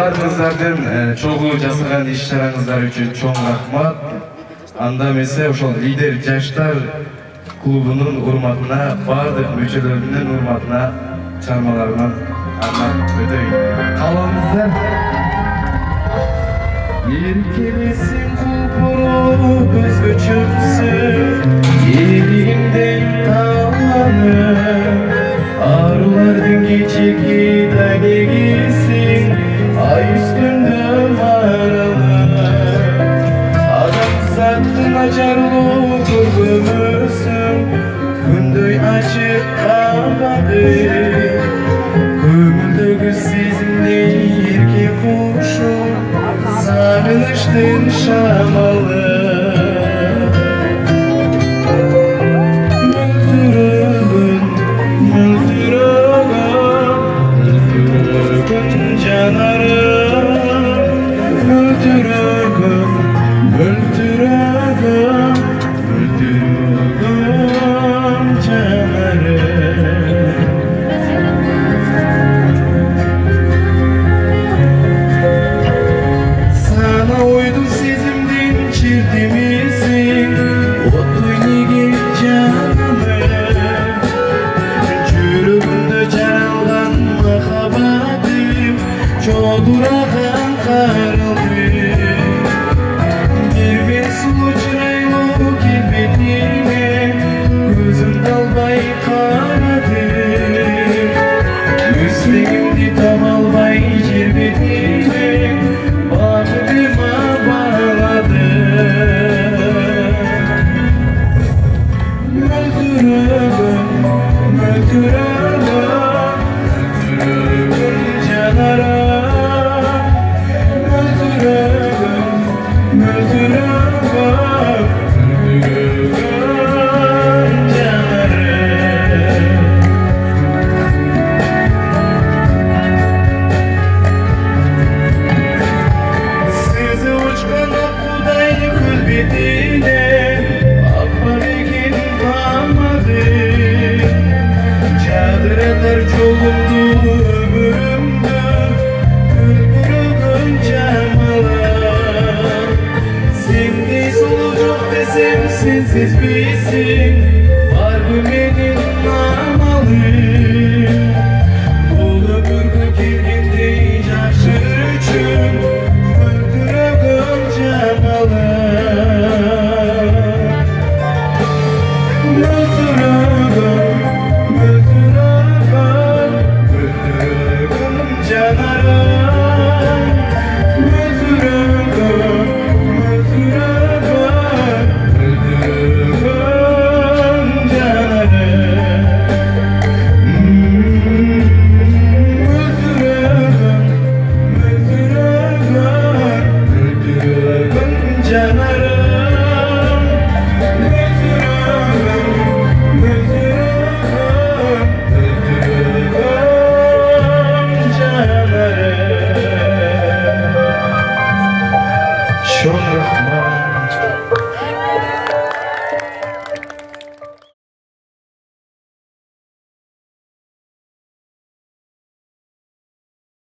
Баарыңыздардын чогуу жасаган иш-чараңыздар үчүн чоң рахмат. Анда эмесе ошол лидер жаштар клубунун урматына, бардык мүчөлөрүнүн урматына чармаларынан арнап өтөйүн. Каалаңыздар. Еркелесин кулпуруп өзгөчөсүн, элимден таанып, арулардын кечеги дагегисин, ай үстүндө маралып, адамзаттын ажарлуу көргөмүсүн, күндөй ачып кабады, көңүлдөгү сезимдей эрке кушуп, сагынычтын шамалы. Durağın